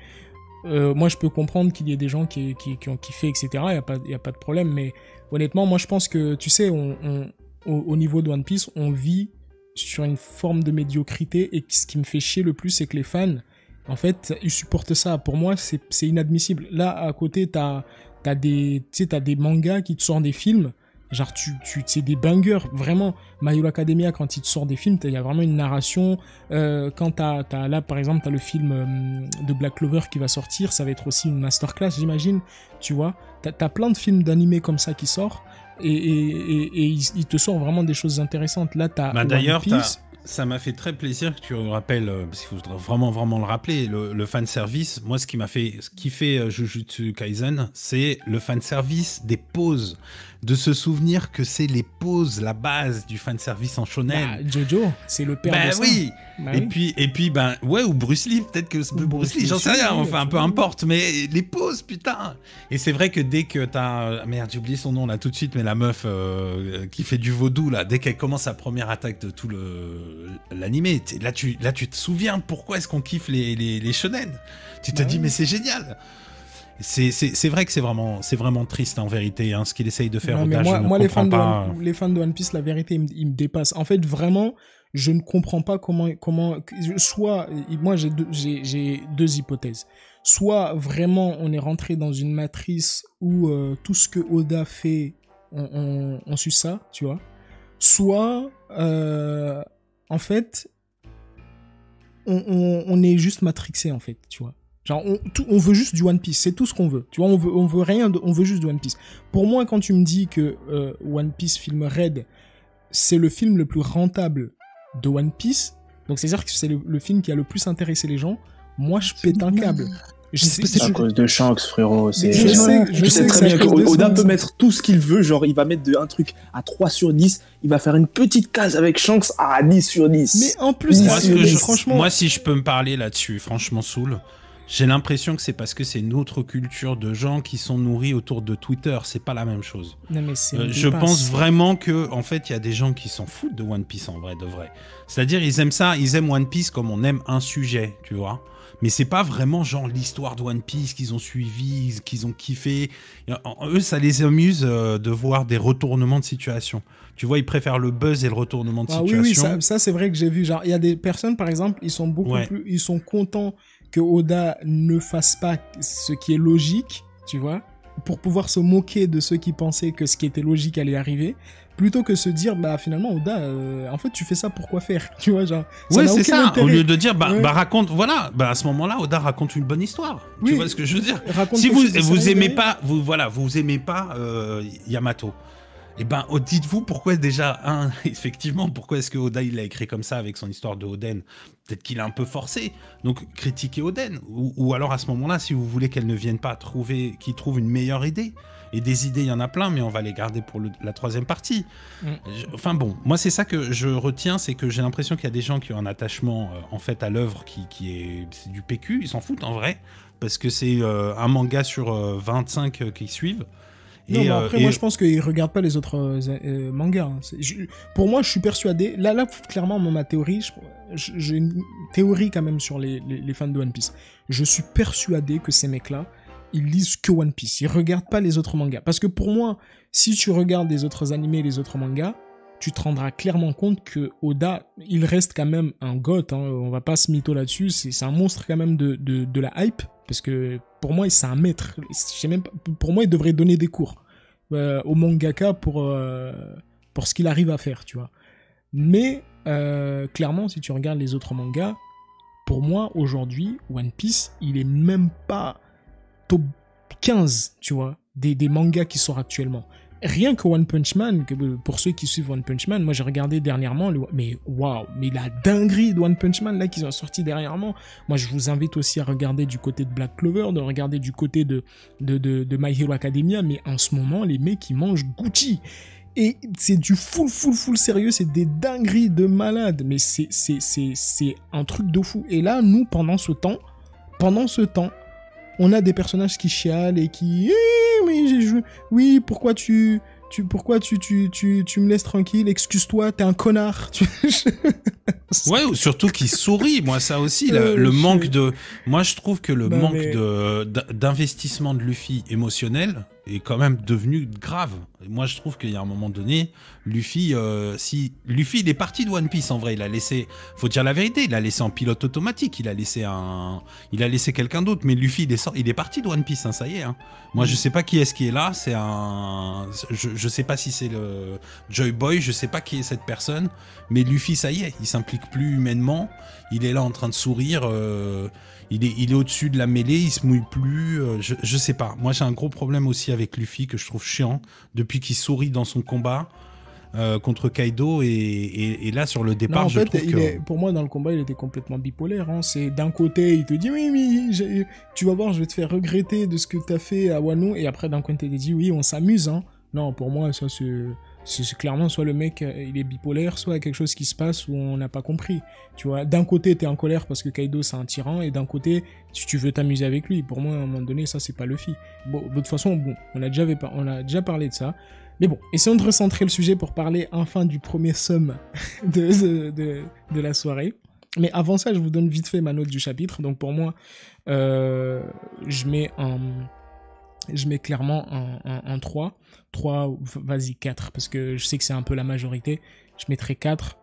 moi je peux comprendre qu'il y ait des gens qui ont kiffé, etc. Il y a pas de problème. Mais honnêtement, moi je pense que, tu sais, au niveau de One Piece, on vit sur une forme de médiocrité, et ce qui me fait chier le plus, c'est que les fans, en fait, ils supportent ça. Pour moi, c'est inadmissible. Là, à côté, t'as des mangas qui te sortent des films, genre c'est des bangers, vraiment. My Hero Academia, quand il te sort des films, il y a vraiment une narration. Quand là, par exemple, t'as le film de Black Clover qui va sortir, ça va être aussi une masterclass, j'imagine, tu vois. T'as plein de films d'animés comme ça qui sortent, et il te sort vraiment des choses intéressantes. Là, t'as D'ailleurs, One Piece. ça m'a fait très plaisir que tu rappelles, parce qu'il faut vraiment le rappeler, le fan service. Moi, ce qui m'a fait kiffer Jujutsu Kaisen, c'est le fan service des pauses, de se souvenir que c'est les pauses, la base du fan service en shonen. Jojo, c'est le père de ça. Oui. Bah Et oui. puis, ouais, ou Bruce Lee, peut-être que Bruce Lee, j'en sais rien, oui, enfin, peu importe, mais les pauses, putain. Et c'est vrai que dès que t'as, merde, j'ai oublié son nom là tout de suite, mais la meuf qui fait du vaudou là, dès qu'elle commence sa première attaque de tout l'animé, là tu te souviens pourquoi est-ce qu'on kiffe les shonen. Tu te dis, mais c'est génial. C'est vrai que c'est vraiment triste en vérité, hein, ce qu'il essaye de faire. Non, mais Oda, moi je ne comprends pas. les fans de One Piece, la vérité, ils me dépassent. En fait, vraiment, je ne comprends pas comment soit, moi j'ai deux hypothèses. Soit vraiment on est rentré dans une matrice où tout ce que Oda fait, on suit ça, tu vois. Soit, en fait, on est juste matrixé, en fait, tu vois. Genre, on veut juste du One Piece, c'est tout ce qu'on veut. Tu vois, on veut rien, on veut juste du One Piece. Pour moi, quand tu me dis que One Piece film Red, c'est le film le plus rentable de One Piece, donc c'est-à-dire que c'est le film qui a le plus intéressé les gens, moi je pète un câble. C'est à cause de Shanks, frérot. Je sais très bien que Oda peut mettre tout ce qu'il veut, genre il va mettre un truc à 3 sur 10, il va faire une petite case avec Shanks à 10 sur 10. Mais en plus, franchement... Moi, si je peux me parler là-dessus, franchement, Soul, j'ai l'impression que c'est parce que c'est une autre culture de gens qui sont nourris autour de Twitter. C'est pas la même chose. Non, mais je pense vraiment que, en fait, il y a des gens qui s'en foutent de One Piece en vrai, de vrai. C'est-à-dire, ils aiment ça, ils aiment One Piece comme on aime un sujet, tu vois. Mais c'est pas vraiment genre l'histoire de One Piece qu'ils ont suivi, qu'ils ont kiffé. Eux, ça les amuse de voir des retournements de situation. Tu vois, ils préfèrent le buzz et le retournement de situation. Oui, ça c'est vrai que j'ai vu. Genre, il y a des personnes, par exemple, ils sont beaucoup plus, ils sont contents que Oda ne fasse pas ce qui est logique, tu vois, pour pouvoir se moquer de ceux qui pensaient que ce qui était logique allait arriver, plutôt que se dire, bah finalement, Oda, en fait, tu fais ça pour quoi faire, tu vois, genre. Ouais, c'est ça. Intérêt. Au lieu de dire, raconte, voilà, à ce moment-là, Oda raconte une bonne histoire. Oui. Tu vois ce que je veux dire? Si vous aimez pas, vous aimez pas Yamato. Eh ben, dites-vous pourquoi déjà, effectivement, pourquoi est-ce que Oda il l'a écrit comme ça avec son histoire de Oden? Peut-être qu'il a un peu forcé. Donc, critiquez Oden. Ou alors, à ce moment-là, si vous voulez qu'elle ne vienne pas qu'il trouve une meilleure idée. Et des idées, il y en a plein, mais on va les garder pour la troisième partie. Enfin bon, moi, c'est ça que je retiens, c'est que j'ai l'impression qu'il y a des gens qui ont un attachement, en fait, à l'œuvre c'est du PQ. Ils s'en foutent, en vrai, parce que c'est un manga sur 25 qui suivent. Non, mais après, moi, je pense qu'ils regardent pas les autres mangas. Hein. Pour moi, je suis persuadé. Là, clairement, ma théorie, j'ai une théorie quand même sur les fans de One Piece. Je suis persuadé que ces mecs-là, ils lisent que One Piece. Ils regardent pas les autres mangas. Parce que pour moi, si tu regardes les autres animés et les autres mangas, tu te rendras clairement compte que Oda, il reste quand même un goth. Hein. On va pas se mytho là-dessus. C'est un monstre quand même de la hype. Parce que pour moi, c'est un maître. Pour moi, il devrait donner des cours au mangaka pour ce qu'il arrive à faire, tu vois. Mais clairement, si tu regardes les autres mangas, pour moi, aujourd'hui, One Piece, il est même pas top 15, tu vois, des mangas qui sortent actuellement. Rien que One Punch Man, pour ceux qui suivent One Punch Man, moi j'ai regardé dernièrement, mais waouh, mais la dinguerie de One Punch Man là qu'ils ont sorti dernièrement. Moi je vous invite aussi à regarder du côté de Black Clover, de regarder du côté de My Hero Academia, mais en ce moment les mecs ils mangent Gucci. Et c'est du full sérieux, c'est des dingueries de malade, mais c'est un truc de fou. Et là, nous, pendant ce temps, on a des personnages qui chialent et qui, mais j'ai joué, oui, pourquoi tu me laisses tranquille, excuse-toi, t'es un connard. Ouais, ou surtout qui sourit. Moi, ça aussi, le manque de. Moi, je trouve que le manque d'investissement de Luffy émotionnel est quand même devenu grave. Et moi, je trouve qu'il y a un moment donné, Luffy, il est parti de One Piece en vrai. Il a laissé, faut dire la vérité, il a laissé en pilote automatique. Il a laissé quelqu'un d'autre. Mais Luffy, il est parti de One Piece. Hein, ça y est. Hein. Moi, je sais pas qui est-ce qui est là. Je sais pas si c'est le Joy Boy. Je sais pas qui est cette personne. Mais Luffy, ça y est, il s'implique plus humainement. Il est là en train de sourire. Il est au-dessus de la mêlée. Il se mouille plus. Je sais pas. Moi, j'ai un gros problème aussi avec Luffy que je trouve chiant depuis qu'il sourit dans son combat contre Kaido. Et là, sur le départ, je trouve que... Pour moi, dans le combat, il était complètement bipolaire. Hein. C'est d'un côté, il te dit oui, tu vas voir, je vais te faire regretter de ce que t'as fait à Wano. Et après, d'un côté, il te dit oui, on s'amuse. Hein. Non, pour moi, ça c'est clairement soit le mec il est bipolaire, soit il y a quelque chose qui se passe où on n'a pas compris. Tu vois, d'un côté t'es en colère parce que Kaido c'est un tyran et d'un côté tu veux t'amuser avec lui. Pour moi à un moment donné ça c'est pas Luffy. Bon, de toute façon on a déjà parlé de ça. Mais bon, essayons de recentrer le sujet pour parler enfin du premier somme de la soirée. Mais avant ça je vous donne vite fait ma note du chapitre. Donc pour moi je mets clairement un 3. 3, vas-y 4, parce que je sais que c'est un peu la majorité. Je mettrai 4.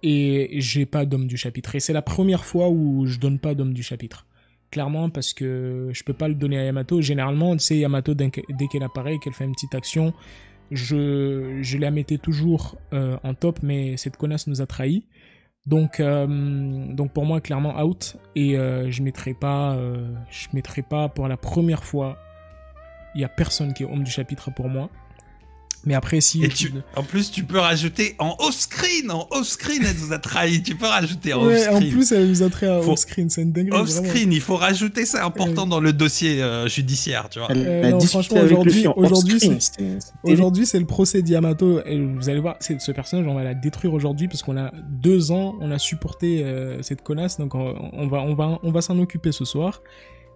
Et j'ai pas d'homme du chapitre. Et c'est la première fois où je donne pas d'homme du chapitre. Clairement, parce que je peux pas le donner à Yamato. Généralement, tu sais, Yamato, dès qu'elle apparaît, qu'elle fait une petite action, je la mettais toujours en top, mais cette connasse nous a trahis. Donc pour moi clairement out et je mettrai pas pour la première fois il y a personne qui est homme du chapitre pour moi. Mais après si en plus tu peux rajouter en off-screen elle nous a trahi, tu peux rajouter en ouais, off-screen. En plus elle nous a trahi en off-screen, c'est une dinguerie. Off-screen, il faut rajouter ça important dans le dossier judiciaire, tu vois. Non, franchement aujourd'hui c'est le procès d'Yamato et vous allez voir ce personnage on va la détruire aujourd'hui parce qu'on a 2 ans on a supporté cette connasse donc on va s'en occuper ce soir.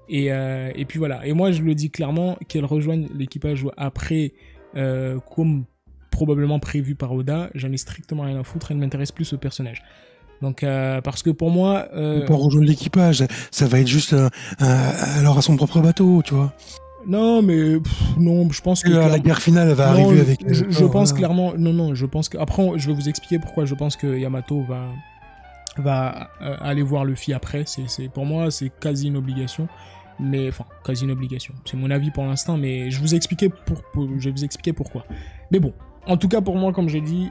Et puis voilà. Et moi je le dis clairement qu'elle rejoigne l'équipage après comme probablement prévu par Oda, j'en ai strictement rien à foutre, elle ne m'intéresse plus ce personnage. Donc parce que pour moi pour rejoindre l'équipage, ça va être juste alors à son propre bateau, tu vois. Non mais non, je pense que la guerre finale va arriver avec je pense clairement je pense que après je vais vous expliquer pourquoi je pense que Yamato va aller voir Luffy après, c'est pour moi c'est quasi une obligation. Mais enfin quasi une obligation, c'est mon avis pour l'instant, mais je vais vous expliquer pourquoi. Mais bon, en tout cas pour moi comme j'ai dit,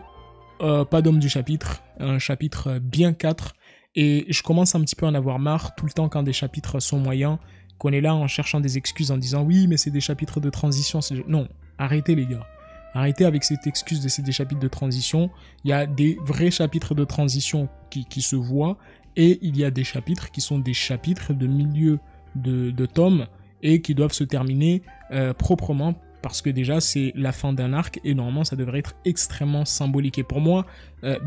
pas d'homme du chapitre, un chapitre bien 4, et je commence un petit peu à en avoir marre tout le temps quand des chapitres sont moyens, qu'on est là en cherchant des excuses en disant oui mais c'est des chapitres de transition, non, arrêtez les gars. Arrêtez avec cette excuse de c'est des chapitres de transition, il y a des vrais chapitres de transition qui se voient, et il y a des chapitres qui sont des chapitres de milieu de tomes et qui doivent se terminer proprement parce que déjà c'est la fin d'un arc et normalement ça devrait être extrêmement symbolique. Et pour moi,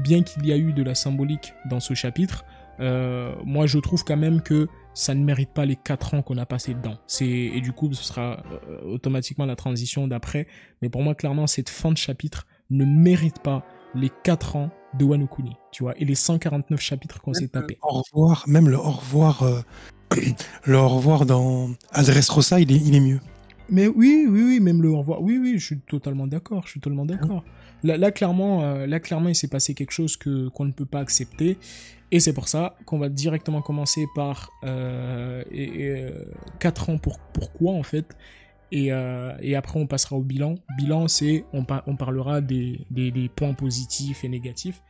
bien qu'il y a eu de la symbolique dans ce chapitre, moi je trouve quand même que ça ne mérite pas les 4 ans qu'on a passé dedans. Et du coup ce sera automatiquement la transition d'après, mais pour moi clairement cette fin de chapitre ne mérite pas les 4 ans de Wano Kuni, tu vois, et les 149 chapitres qu'on s'est tapés. Au revoir, même le au revoir le au revoir dans Dressrosa, il est mieux. Mais oui, même le au revoir. Oui, je suis totalement d'accord. Là, clairement, il s'est passé quelque chose qu'on ne peut pas accepter. Et c'est pour ça qu'on va directement commencer par 4 ans pourquoi, en fait. Et après, on passera au bilan. Bilan, c'est, on parlera des points positifs et négatifs.